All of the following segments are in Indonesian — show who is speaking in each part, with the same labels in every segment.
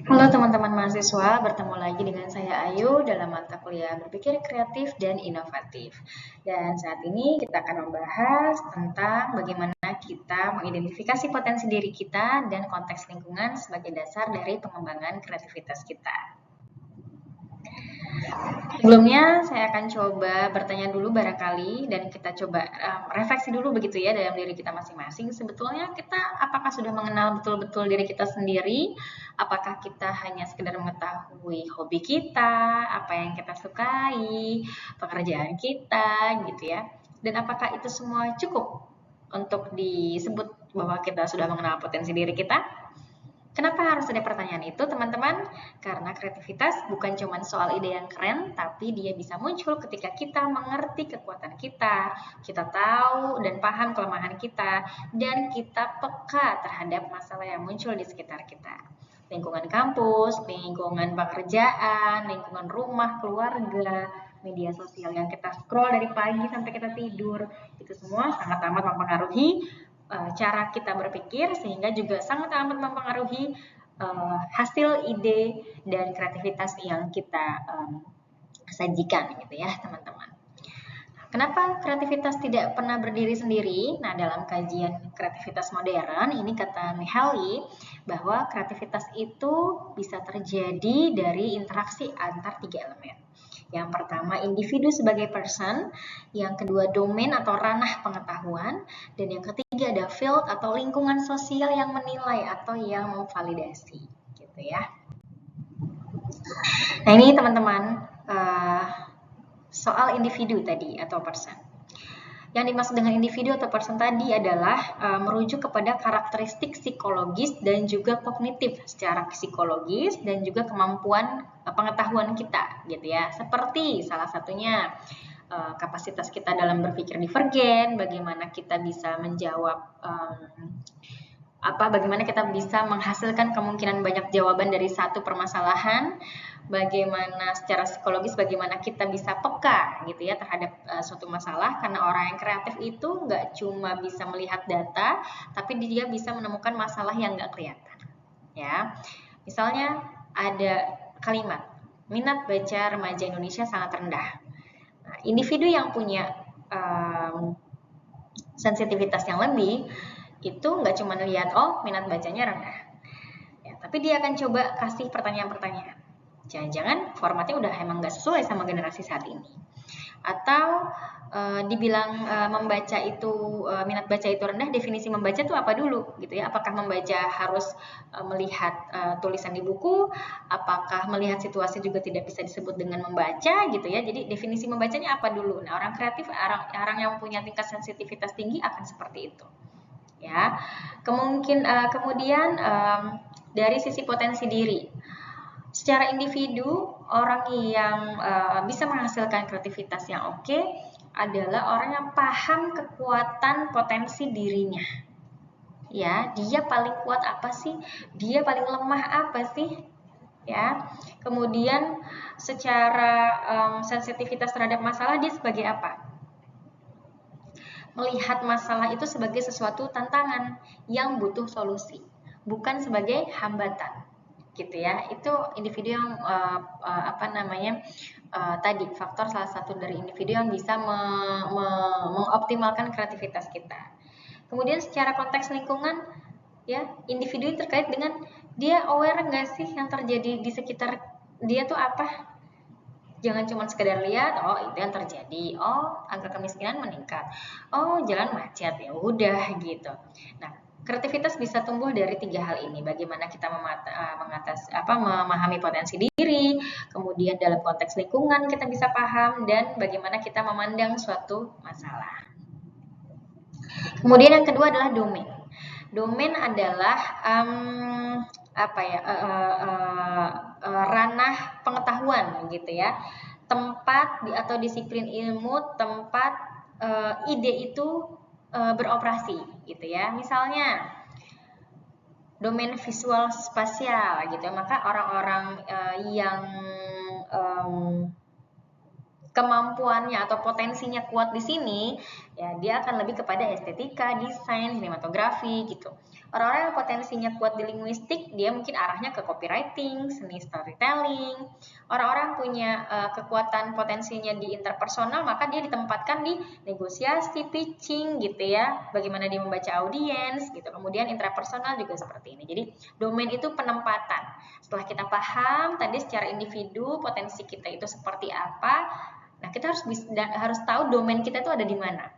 Speaker 1: Halo teman-teman mahasiswa, bertemu lagi dengan saya Ayu dalam mata kuliah Berpikir Kreatif dan Inovatif. Dan saat ini kita akan membahas tentang bagaimana kita mengidentifikasi potensi diri kita dan konteks lingkungan sebagai dasar dari pengembangan kreativitas kita. Sebelumnya saya akan coba bertanya dulu barangkali dan kita coba refleksi dulu begitu ya dalam diri kita masing-masing. Sebetulnya kita apakah sudah mengenal betul-betul diri kita sendiri? Apakah kita hanya sekedar mengetahui hobi kita, apa yang kita sukai, pekerjaan kita gitu ya. Dan apakah itu semua cukup untuk disebut bahwa kita sudah mengenal potensi diri kita? Kenapa harus ada pertanyaan itu, teman-teman? Karena kreativitas bukan cuma soal ide yang keren, tapi dia bisa muncul ketika kita mengerti kekuatan kita tahu dan paham kelemahan kita, dan kita peka terhadap masalah yang muncul di sekitar kita. Lingkungan kampus, lingkungan pekerjaan, lingkungan rumah, keluarga, media sosial yang kita scroll dari pagi sampai kita tidur, itu semua sangat amat mempengaruhi cara kita berpikir sehingga juga sangat amat mempengaruhi hasil ide dan kreativitas yang kita sajikan gitu ya teman-teman. Kenapa kreativitas tidak pernah berdiri sendiri? Nah, dalam kajian kreativitas modern, ini kata Mihaly bahwa kreativitas itu bisa terjadi dari interaksi antar tiga elemen. Yang pertama, individu sebagai person. Yang kedua, domain atau ranah pengetahuan. Dan yang ketiga, ada field atau lingkungan sosial yang menilai atau yang memvalidasi. Gitu ya. Nah, ini teman-teman, soal individu tadi atau person. Yang dimaksud dengan individu atau person tadi adalah merujuk kepada karakteristik psikologis dan juga kognitif secara psikologis dan juga kemampuan pengetahuan kita gitu ya. Seperti salah satunya kapasitas kita dalam berpikir divergen, bagaimana kita bisa menjawab bagaimana kita bisa menghasilkan kemungkinan banyak jawaban dari satu permasalahan, bagaimana secara psikologis bagaimana kita bisa peka gitu ya terhadap suatu masalah, karena orang yang kreatif itu nggak cuma bisa melihat data, tapi dia bisa menemukan masalah yang nggak kelihatan. Ya, misalnya ada kalimat minat baca remaja Indonesia sangat rendah. Nah, individu yang punya sensitivitas yang lebih itu nggak cuma lihat oh minat bacanya rendah, ya, tapi dia akan coba kasih pertanyaan-pertanyaan. Jangan-jangan formatnya udah emang nggak sesuai sama generasi saat ini. Atau dibilang membaca itu minat baca itu rendah, definisi membaca itu apa dulu gitu ya? Apakah membaca harus melihat tulisan di buku? Apakah melihat situasi juga tidak bisa disebut dengan membaca gitu ya? Jadi definisi membacanya apa dulu? Nah, orang kreatif, orang yang punya tingkat sensitivitas tinggi akan seperti itu. Ya, kemudian dari sisi potensi diri, secara individu orang yang bisa menghasilkan kreativitas yang oke adalah orang yang paham kekuatan potensi dirinya. Ya, dia paling kuat apa sih? Dia paling lemah apa sih? Ya, kemudian secara sensitivitas terhadap masalah dia sebagai apa? Melihat masalah itu sebagai sesuatu tantangan yang butuh solusi, bukan sebagai hambatan, gitu ya. Itu individu yang tadi faktor salah satu dari individu yang bisa mengoptimalkan kreativitas kita. Kemudian secara konteks lingkungan, ya individu yang terkait dengan dia aware nggak sih yang terjadi di sekitar dia tuh apa. Jangan cuma sekedar lihat, oh itu yang terjadi, oh angka kemiskinan meningkat, oh jalan macet, ya udah gitu. Nah, kreativitas bisa tumbuh dari tiga hal ini. Bagaimana kita memahami potensi diri, kemudian dalam konteks lingkungan kita bisa paham, dan bagaimana kita memandang suatu masalah. Kemudian yang kedua adalah domain. Domain adalah ranah pengetahuan gitu ya, tempat atau disiplin ilmu tempat ide itu beroperasi gitu ya. Misalnya domain visual spasial gitu, maka orang-orang yang kemampuannya atau potensinya kuat di sini, ya dia akan lebih kepada estetika, desain, sinematografi gitu. Orang-orang yang potensinya kuat di linguistik, dia mungkin arahnya ke copywriting, seni storytelling. Orang-orang punya kekuatan potensinya di interpersonal, maka dia ditempatkan di negosiasi, pitching gitu ya, bagaimana dia membaca audiens gitu. Kemudian intrapersonal juga seperti ini. Jadi domain itu penempatan. Setelah kita paham tadi secara individu potensi kita itu seperti apa, nah kita harus tahu domain kita itu ada di mana.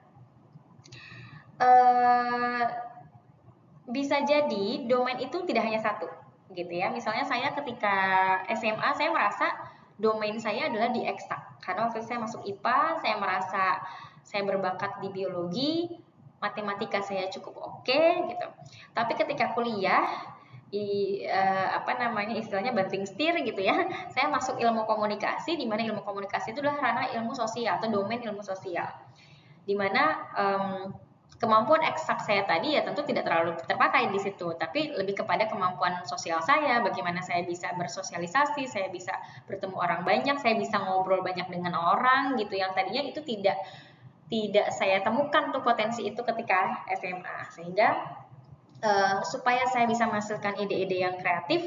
Speaker 1: Bisa jadi domain itu tidak hanya satu, gitu ya. Misalnya saya ketika SMA saya merasa domain saya adalah di eksak, karena waktu saya masuk IPA, saya merasa saya berbakat di biologi, matematika saya cukup oke, gitu. Tapi ketika kuliah istilahnya banting setir gitu ya, saya masuk ilmu komunikasi, di mana ilmu komunikasi itu adalah ranah ilmu sosial atau domain ilmu sosial, di mana kemampuan eksak saya tadi ya tentu tidak terlalu terpakai di situ, tapi lebih kepada kemampuan sosial saya, bagaimana saya bisa bersosialisasi, saya bisa bertemu orang banyak, saya bisa ngobrol banyak dengan orang gitu, yang tadinya itu tidak saya temukan tuh potensi itu ketika SMA, sehingga supaya saya bisa menghasilkan ide-ide yang kreatif,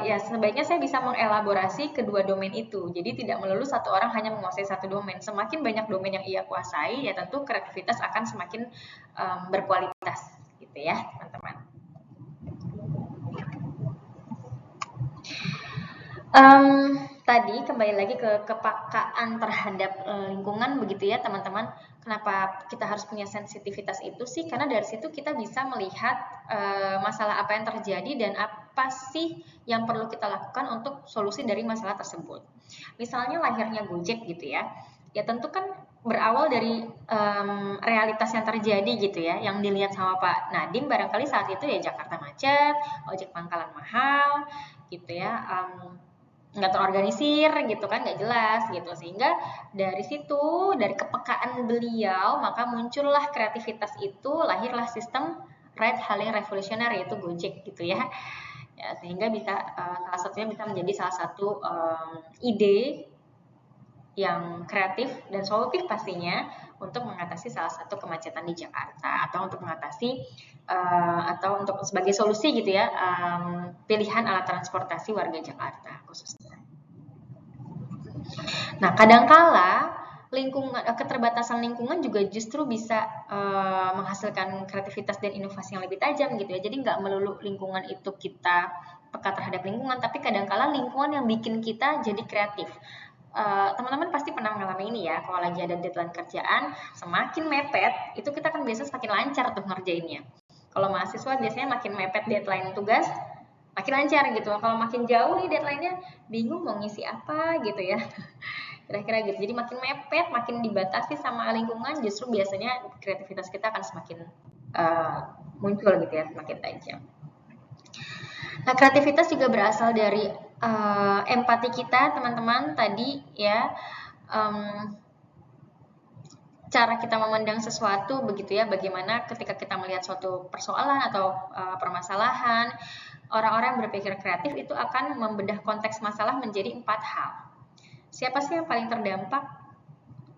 Speaker 1: ya sebaiknya saya bisa mengelaborasi kedua domain itu. Jadi tidak melulu satu orang hanya menguasai satu domain. Semakin banyak domain yang ia kuasai, ya tentu kreativitas akan semakin berkualitas, gitu ya, teman-teman. Tadi kembali lagi ke kepekaan terhadap lingkungan begitu ya, teman-teman. Kenapa kita harus punya sensitivitas itu sih? Karena dari situ kita bisa melihat masalah apa yang terjadi dan apa sih yang perlu kita lakukan untuk solusi dari masalah tersebut. Misalnya lahirnya Gojek gitu ya, ya tentu kan berawal dari realitas yang terjadi gitu ya, yang dilihat sama Pak Nadiem barangkali saat itu ya Jakarta macet, ojek pangkalan mahal gitu ya, nggak terorganisir gitu kan, nggak jelas gitu, sehingga dari situ, dari kepekaan beliau, maka muncullah kreativitas itu, lahirlah sistem ride hailing revolusioner yaitu Gojek gitu ya, sehingga bisa salah satunya bisa menjadi salah satu ide yang kreatif dan solutif pastinya untuk mengatasi salah satu kemacetan di Jakarta, atau untuk mengatasi atau untuk sebagai solusi gitu ya, pilihan alat transportasi warga Jakarta khususnya. Nah, kadangkala keterbatasan lingkungan juga justru bisa menghasilkan kreativitas dan inovasi yang lebih tajam gitu ya. Jadi nggak melulu lingkungan itu kita peka terhadap lingkungan, tapi kadangkala lingkungan yang bikin kita jadi kreatif. Teman-teman pasti pernah mengalami ini ya, kalau lagi ada deadline kerjaan, semakin mepet, itu kita kan biasa semakin lancar tuh ngerjainnya. Kalau mahasiswa biasanya makin mepet deadline tugas, makin lancar gitu. Kalau makin jauh nih deadline-nya, bingung mau ngisi apa gitu ya. Kira-kira gitu. Jadi makin mepet, makin dibatasi sama lingkungan, justru biasanya kreativitas kita akan semakin muncul gitu ya, semakin tajam. Nah, kreativitas juga berasal dari empati kita, teman-teman, tadi ya. Cara kita memandang sesuatu begitu ya, bagaimana ketika kita melihat suatu persoalan atau permasalahan, orang-orang berpikir kreatif itu akan membedah konteks masalah menjadi 4 hal. Siapa sih yang paling terdampak?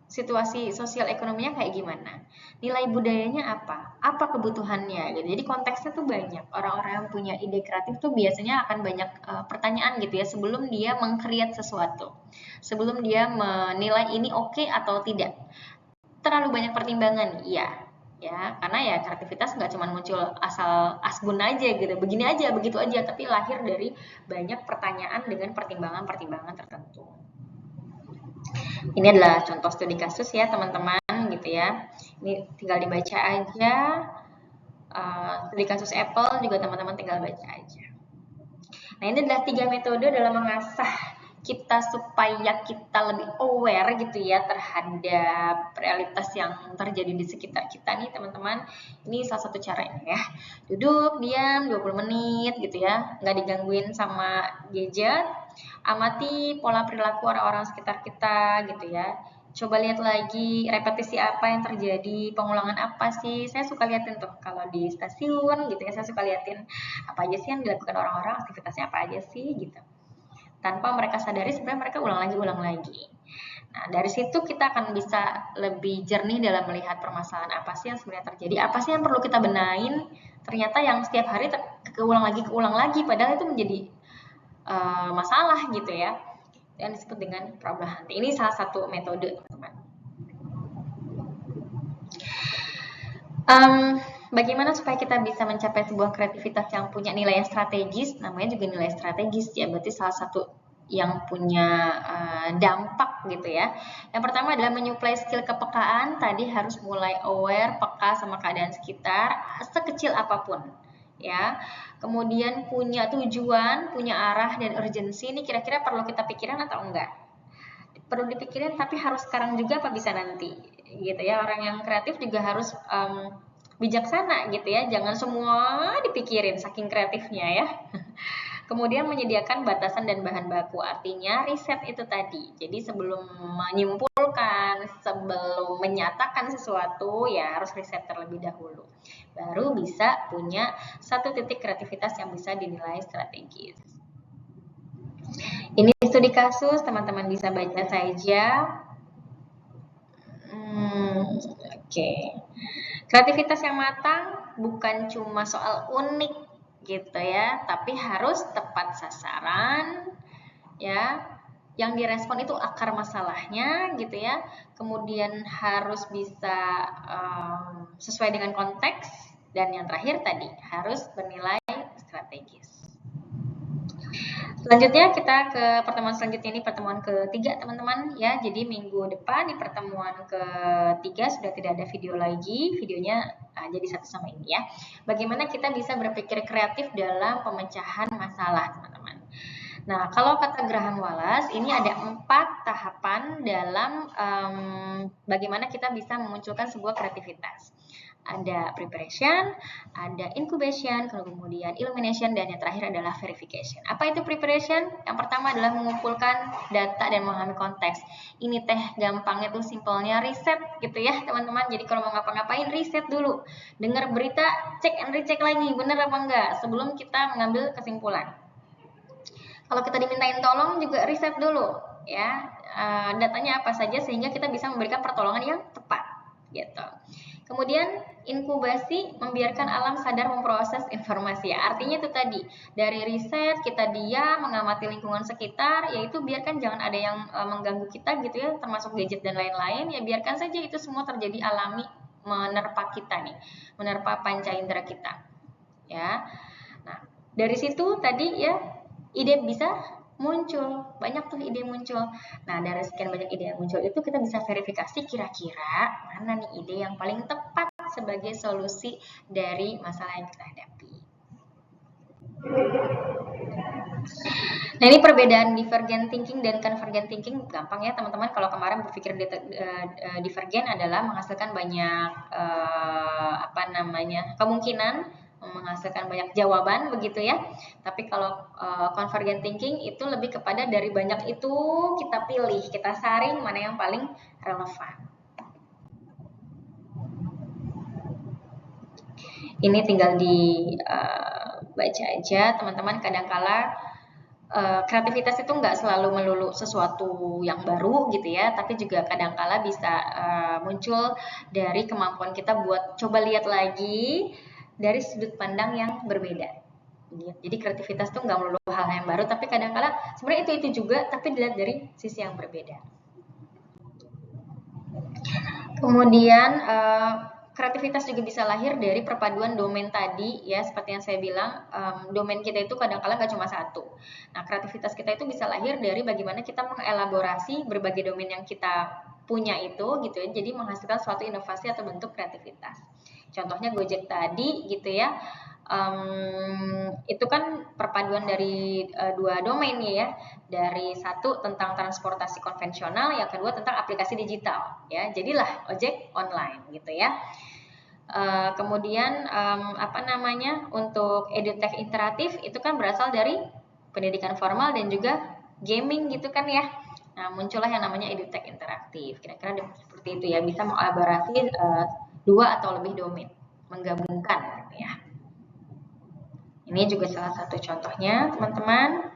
Speaker 1: Situasi sosial ekonominya kayak gimana? Nilai budayanya apa? Apa kebutuhannya? Gitu. Jadi konteksnya tuh banyak. Orang-orang yang punya ide kreatif tuh biasanya akan banyak pertanyaan gitu ya sebelum dia meng-create sesuatu. Sebelum dia menilai ini oke atau tidak. Terlalu banyak pertimbangan, iya. Ya, karena ya kreativitas nggak cuma muncul asal asbun aja gitu, begini aja, begitu aja, tapi lahir dari banyak pertanyaan dengan pertimbangan-pertimbangan tertentu. Ini adalah contoh studi kasus ya teman-teman gitu ya. Ini tinggal dibaca aja. Studi kasus Apple juga teman-teman tinggal baca aja. Nah, ini adalah 3 metode dalam mengasah kita supaya kita lebih aware gitu ya terhadap realitas yang terjadi di sekitar kita nih teman-teman. Ini salah satu caranya ya. Duduk, diam 20 menit gitu ya, nggak digangguin sama gadget. Amati pola perilaku orang-orang sekitar kita gitu ya. Coba lihat lagi repetisi apa yang terjadi, pengulangan apa sih. Saya suka liatin tuh kalau di stasiun gitu ya, saya suka liatin apa aja sih yang dilakukan orang-orang, aktivitasnya apa aja sih gitu. tanpa mereka sadari sebenarnya mereka ulang lagi. Nah, dari situ kita akan bisa lebih jernih dalam melihat permasalahan apa sih yang sebenarnya terjadi, apa sih yang perlu kita benahin. Ternyata yang setiap hari keulang lagi, padahal itu menjadi masalah gitu ya. Yang disebut dengan problem hunting. Ini salah satu metode, teman-teman. Bagaimana supaya kita bisa mencapai sebuah kreativitas yang punya nilai yang strategis? Namanya juga nilai strategis ya, berarti salah satu yang punya dampak gitu ya. Yang pertama adalah menyuplai skill kepekaan. Tadi harus mulai aware, peka sama keadaan sekitar, sekecil apapun ya. Kemudian punya tujuan, punya arah dan urgensi. Ini kira-kira perlu kita pikirin atau enggak? Perlu dipikirin, tapi harus sekarang juga apa bisa nanti gitu ya. Orang yang kreatif juga harus bijaksana gitu ya, jangan semua dipikirin saking kreatifnya ya. Kemudian menyediakan batasan dan bahan baku, artinya riset itu tadi. Jadi sebelum menyimpulkan, sebelum menyatakan sesuatu ya harus riset terlebih dahulu. Baru bisa punya satu titik kreativitas yang bisa dinilai strategis. Ini studi kasus, teman-teman bisa baca saja. Oke. Kreativitas yang matang bukan cuma soal unik gitu ya, tapi harus tepat sasaran ya. Yang direspon itu akar masalahnya gitu ya. Kemudian harus bisa sesuai dengan konteks, dan yang terakhir tadi harus bernilai strategis. Selanjutnya kita ke pertemuan selanjutnya, ini pertemuan ketiga teman-teman ya. Jadi minggu depan di pertemuan ketiga sudah tidak ada video lagi, videonya jadi satu sama ini ya. Bagaimana kita bisa berpikir kreatif dalam pemecahan masalah teman-teman. Nah, kalau kata Graham Wallace, ini ada 4 tahapan dalam bagaimana kita bisa memunculkan sebuah kreativitas. Ada preparation, ada incubation, kemudian illumination, dan yang terakhir adalah verification. Apa itu preparation? Yang pertama adalah mengumpulkan data dan memahami konteks. Ini teh gampangnya tuh simpelnya riset gitu ya teman-teman. Jadi kalau mau ngapa-ngapain riset dulu. Dengar berita, cek and recheck lagi, bener apa enggak sebelum kita mengambil kesimpulan. Kalau kita dimintain tolong juga riset dulu ya, datanya apa saja sehingga kita bisa memberikan pertolongan yang tepat gitu. Kemudian inkubasi, membiarkan alam sadar memproses informasi ya. Artinya itu tadi, dari riset kita diam mengamati lingkungan sekitar, yaitu biarkan jangan ada yang mengganggu kita gitu ya, termasuk gadget dan lain-lain ya, biarkan saja itu semua terjadi alami menerpa kita nih, menerpa panca indera kita ya. Nah, dari situ tadi ya ide bisa muncul, banyak tuh ide muncul. Nah, dari sekian banyak ide yang muncul itu kita bisa verifikasi kira-kira mana nih ide yang paling tepat sebagai solusi dari masalah yang kita hadapi. Nah, ini perbedaan divergent thinking dan convergent thinking gampang ya teman-teman. Kalau kemarin berpikir divergent adalah menghasilkan banyak kemungkinan, menghasilkan banyak jawaban begitu ya. Tapi kalau convergent thinking itu lebih kepada dari banyak itu kita pilih, kita saring mana yang paling relevan. Ini tinggal dibaca aja teman-teman. Kadangkala kreativitas itu nggak selalu melulu sesuatu yang baru gitu ya, tapi juga kadangkala bisa muncul dari kemampuan kita buat coba lihat lagi dari sudut pandang yang berbeda. Jadi kreativitas itu nggak melulu hal yang baru, tapi kadang-kala sebenarnya itu juga, tapi dilihat dari sisi yang berbeda. Kemudian kreativitas juga bisa lahir dari perpaduan domain tadi ya, seperti yang saya bilang, domain kita itu kadang-kala nggak cuma satu. Nah, kreativitas kita itu bisa lahir dari bagaimana kita mengelaborasi berbagai domain yang kita punya itu gitu ya, jadi menghasilkan suatu inovasi atau bentuk kreativitas. Contohnya Gojek tadi gitu ya, itu kan perpaduan dari dua domain ya, dari satu tentang transportasi konvensional, yang kedua tentang aplikasi digital ya, jadilah ojek online gitu ya. Kemudian untuk edutech interaktif itu kan berasal dari pendidikan formal dan juga gaming gitu kan ya. Nah, muncullah yang namanya edutech interaktif. Kira-kira seperti itu ya, bisa mengelaborasi dua atau lebih domain, menggabungkan gitu ya. Ini juga salah satu contohnya, teman-teman.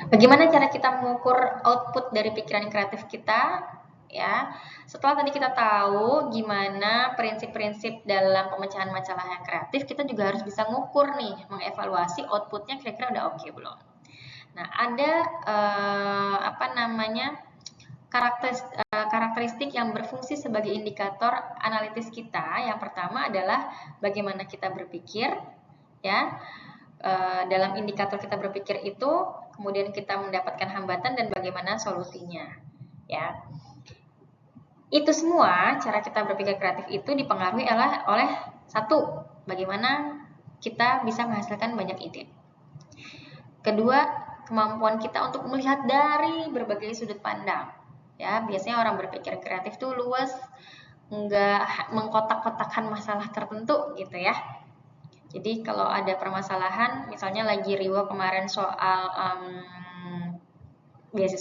Speaker 1: Bagaimana cara kita mengukur output dari pikiran kreatif kita? Ya, setelah tadi kita tahu gimana prinsip-prinsip dalam pemecahan masalah yang kreatif, kita juga harus bisa ngukur nih, mengevaluasi outputnya kira-kira udah oke belum. Nah, ada karakteristik yang berfungsi sebagai indikator analitis kita. Yang pertama adalah bagaimana kita berpikir, ya. Dalam indikator kita berpikir itu, kemudian kita mendapatkan hambatan dan bagaimana solusinya, ya. Itu semua cara kita berpikir kreatif itu dipengaruhi oleh satu, bagaimana kita bisa menghasilkan banyak ide. Kedua, kemampuan kita untuk melihat dari berbagai sudut pandang. Ya, biasanya orang berpikir kreatif tuh luas, nggak mengkotak-kotakan masalah tertentu gitu ya. Jadi kalau ada permasalahan, misalnya lagi riuh kemarin soal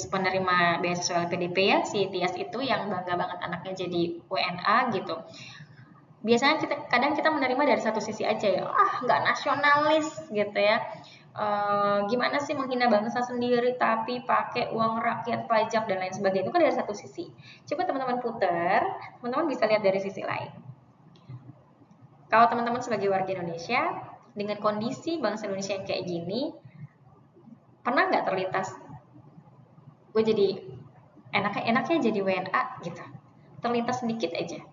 Speaker 1: penerima beasiswa LPDP ya, si Tias itu yang bangga banget anaknya jadi WNA gitu. Biasanya kadang kita menerima dari satu sisi aja ya, nggak nasionalis gitu ya. Gimana sih menghina bangsa sendiri tapi pakai uang rakyat, pajak dan lain sebagainya, itu kan dari satu sisi. Coba teman-teman putar, teman-teman bisa lihat dari sisi lain. Kalau teman-teman sebagai warga Indonesia dengan kondisi bangsa Indonesia yang kayak gini, pernah nggak terlintas gue jadi enaknya jadi WNA gitu, terlintas sedikit aja.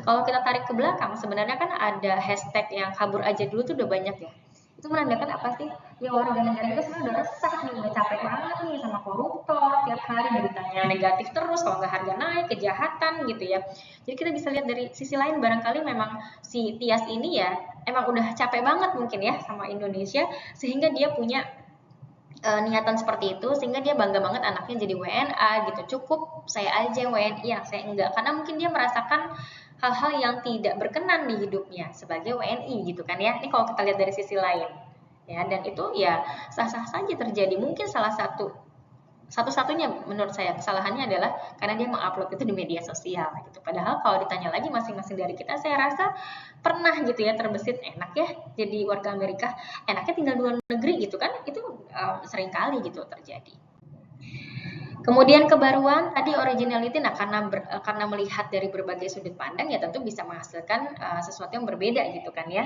Speaker 1: Kalau kita tarik ke belakang, sebenarnya kan ada hashtag yang kabur aja dulu tuh udah banyak ya. Itu menandakan apa sih? Ya warga negara itu sebenarnya udah resah nih, udah capek banget nih sama koruptor, tiap hari beritanya negatif terus, kalau nggak harga naik, kejahatan gitu ya. Jadi kita bisa lihat dari sisi lain, barangkali memang si Tias ini ya emang udah capek banget mungkin ya sama Indonesia, sehingga dia punya niatan seperti itu, sehingga dia bangga banget anaknya jadi WNA gitu. Cukup saya aja WNI, yang saya enggak, karena mungkin dia merasakan hal-hal yang tidak berkenan di hidupnya sebagai WNI gitu kan ya. Ini kalau kita lihat dari sisi lain ya, dan itu ya sah-sah saja terjadi. Mungkin salah satu-satunya menurut saya kesalahannya adalah karena dia mengupload itu di media sosial gitu. Padahal kalau ditanya lagi masing-masing dari kita, saya rasa pernah gitu ya terbesit, enak ya jadi warga Amerika, enaknya tinggal di luar negeri gitu kan, itu sering kali gitu terjadi. Kemudian kebaruan tadi originality, nah karena melihat dari berbagai sudut pandang ya tentu bisa menghasilkan sesuatu yang berbeda gitu kan ya.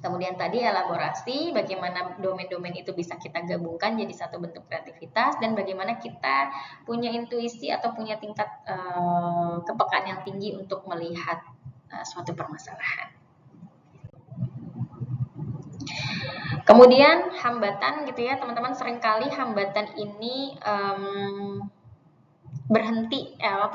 Speaker 1: Kemudian tadi elaborasi bagaimana domain-domain itu bisa kita gabungkan jadi satu bentuk kreativitas, dan bagaimana kita punya intuisi atau punya tingkat kepekaan yang tinggi untuk melihat suatu permasalahan. Kemudian hambatan gitu ya teman-teman, seringkali hambatan ini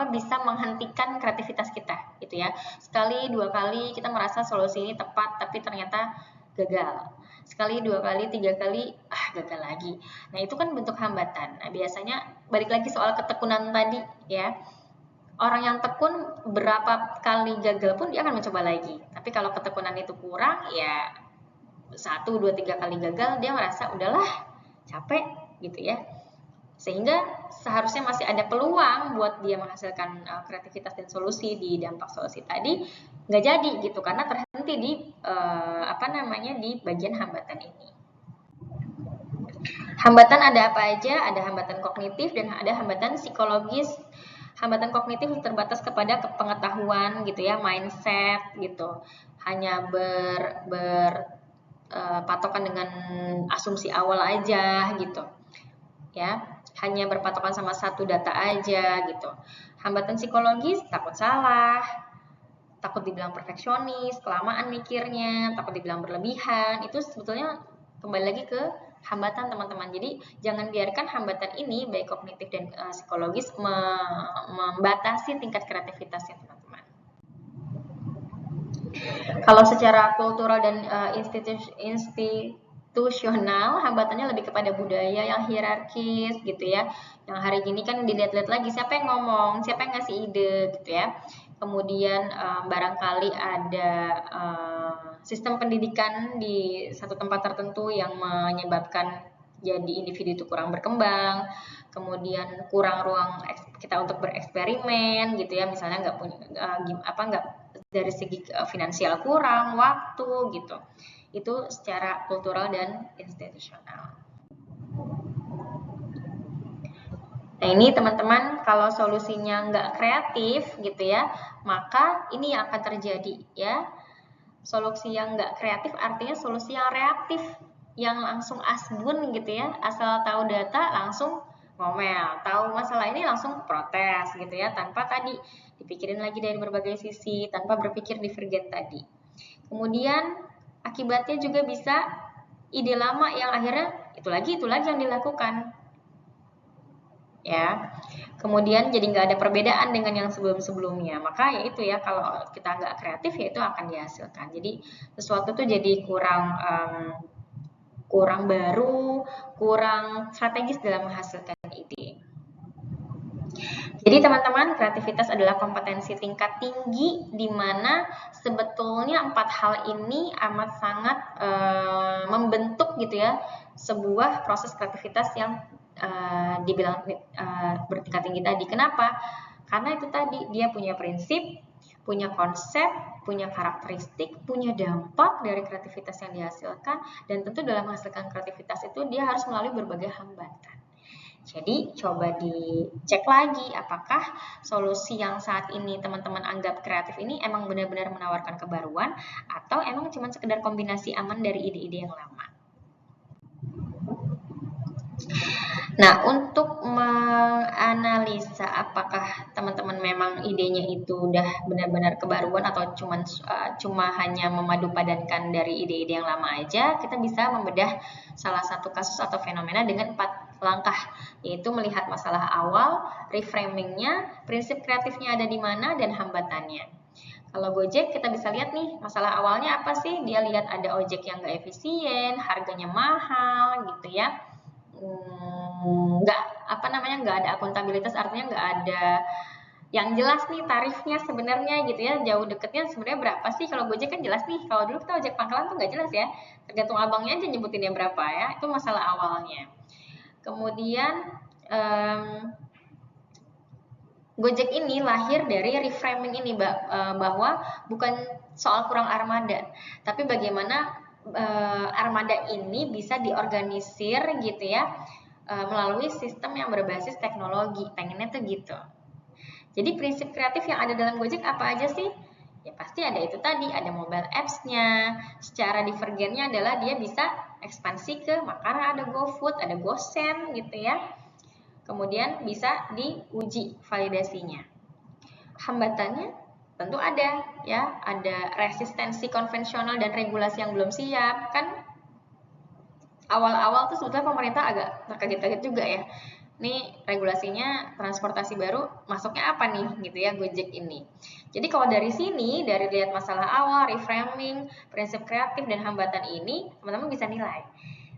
Speaker 1: bisa menghentikan kreativitas kita gitu ya. Sekali dua kali kita merasa solusi ini tepat tapi ternyata gagal. Sekali dua kali tiga kali gagal lagi. Nah itu kan bentuk hambatan. Nah biasanya balik lagi soal ketekunan tadi ya. Orang yang tekun berapa kali gagal pun dia akan mencoba lagi. Tapi kalau ketekunan itu kurang ya 1, 2, 3 kali gagal dia merasa udahlah capek gitu ya, sehingga seharusnya masih ada peluang buat dia menghasilkan kreativitas dan solusi di dampak solusi tadi, nggak jadi gitu karena terhenti di di bagian hambatan ini. Hambatan ada apa aja? Ada hambatan kognitif dan ada hambatan psikologis. Hambatan kognitif terbatas kepada pengetahuan gitu ya, mindset gitu, hanya patokan dengan asumsi awal aja gitu ya, hanya berpatokan sama satu data aja gitu. Hambatan psikologis, takut salah, takut dibilang perfeksionis, kelamaan mikirnya, takut dibilang berlebihan, itu sebetulnya kembali lagi ke hambatan teman-teman. Jadi jangan biarkan hambatan ini baik kognitif dan psikologis membatasi tingkat kreativitasnya teman-teman. Kalau secara kultural dan institusional, hambatannya lebih kepada budaya yang hierarkis gitu ya. Yang hari ini kan dilihat-lihat lagi siapa yang ngomong, siapa yang ngasih ide gitu ya. Kemudian barangkali ada sistem pendidikan di satu tempat tertentu yang menyebabkan jadi individu itu kurang berkembang, kemudian kurang ruang kita untuk bereksperimen gitu ya, misalnya nggak dari segi finansial kurang, waktu gitu. Itu secara kultural dan institusional. Nah, ini teman-teman kalau solusinya nggak kreatif gitu ya, maka ini yang akan terjadi ya. Solusi yang nggak kreatif artinya solusi yang reaktif, yang langsung asbun gitu ya, asal tahu data langsung ngomel, tahu masalah ini langsung protes gitu ya, tanpa tadi dipikirin lagi dari berbagai sisi, tanpa berpikir divergen tadi. Kemudian akibatnya juga bisa ide lama yang akhirnya itu lagi yang dilakukan. Ya, kemudian jadi nggak ada perbedaan dengan yang sebelum-sebelumnya. Maka ya itu ya, kalau kita nggak kreatif ya itu akan dihasilkan. Jadi sesuatu tuh jadi kurang baru, kurang strategis dalam menghasilkan ide. Jadi teman-teman, kreativitas adalah kompetensi tingkat tinggi di mana sebetulnya 4 hal ini amat sangat membentuk gitu ya sebuah proses kreativitas yang dibilang bertingkat tinggi tadi. Kenapa? Karena itu tadi dia punya prinsip, punya konsep, punya karakteristik, punya dampak dari kreativitas yang dihasilkan, dan tentu dalam menghasilkan kreativitas itu dia harus melalui berbagai hambatan. Jadi coba dicek lagi apakah solusi yang saat ini teman-teman anggap kreatif ini emang benar-benar menawarkan kebaruan atau emang cuma sekedar kombinasi aman dari ide-ide yang lama. Nah, untuk menganalisa apakah teman-teman memang idenya itu udah benar-benar kebaruan atau cuma hanya memadupadankan dari ide-ide yang lama aja, kita bisa membedah salah satu kasus atau fenomena dengan 4 langkah, yaitu melihat masalah awal, reframingnya, prinsip kreatifnya ada di mana, dan hambatannya. Kalau Gojek kita bisa lihat nih, masalah awalnya apa sih? Dia lihat ada ojek yang nggak efisien, harganya mahal gitu ya. Nggak ada akuntabilitas, artinya nggak ada yang jelas nih tarifnya sebenarnya gitu ya, jauh deketnya sebenarnya berapa sih. Kalau Gojek kan jelas nih, kalau dulu kita ojek pangkalan tuh nggak jelas ya, tergantung abangnya aja nyebutinnya berapa ya, itu masalah awalnya. Kemudian Gojek ini lahir dari reframing ini, bahwa bukan soal kurang armada, tapi bagaimana armada ini bisa diorganisir gitu ya, melalui sistem yang berbasis teknologi, pengennya tuh gitu. Jadi prinsip kreatif yang ada dalam Gojek apa aja sih? Ya pasti ada itu tadi, ada mobile apps-nya. Secara divergennya adalah dia bisa ekspansi ke Makara, ada GoFood, ada GoSend gitu ya. Kemudian bisa diuji validasinya. Hambatannya tentu ada ya, ada resistensi konvensional dan regulasi yang belum siap. Kan awal-awal tuh sebetulnya pemerintah agak terkaget-kaget juga ya. Nih regulasinya transportasi baru masuknya apa nih gitu ya, Gojek ini. Jadi kalau dari sini, dari lihat masalah awal, reframing, prinsip kreatif dan hambatan ini, teman-teman bisa nilai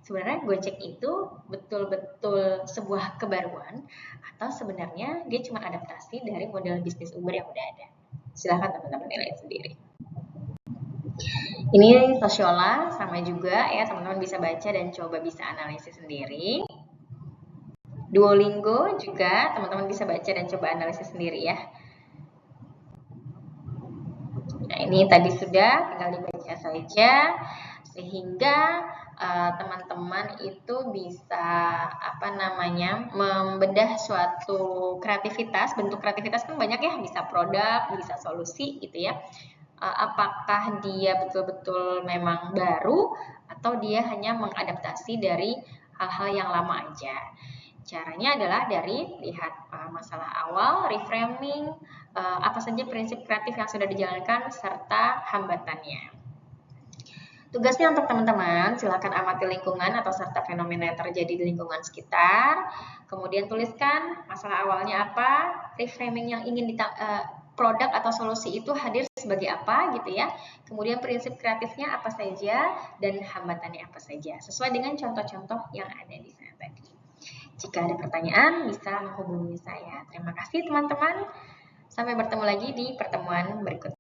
Speaker 1: sebenarnya Gojek itu betul-betul sebuah kebaruan atau sebenarnya dia cuma adaptasi dari model bisnis Uber yang udah ada. Silahkan teman-teman nilai sendiri. Ini Sosiola sama juga ya, teman-teman bisa baca dan coba bisa analisis sendiri. Duolingo juga teman-teman bisa baca dan coba analisis sendiri ya. Nah, ini tadi sudah, tinggal dibaca saja sehingga teman-teman itu bisa membedah suatu kreativitas. Bentuk kreativitas kan banyak ya, bisa produk, bisa solusi gitu ya. Apakah dia betul-betul memang baru atau dia hanya mengadaptasi dari hal-hal yang lama aja. Caranya adalah dari lihat masalah awal, reframing, apa saja prinsip kreatif yang sudah dijalankan serta hambatannya. Tugasnya untuk teman-teman, silakan amati lingkungan atau serta fenomena yang terjadi di lingkungan sekitar. Kemudian tuliskan masalah awalnya apa, reframing yang ingin produk atau solusi itu hadir sebagai apa gitu ya. Kemudian prinsip kreatifnya apa saja dan hambatannya apa saja. Sesuai dengan contoh-contoh yang ada di sana tadi. Jika ada pertanyaan bisa menghubungi saya. Terima kasih teman-teman. Sampai bertemu lagi di pertemuan berikutnya.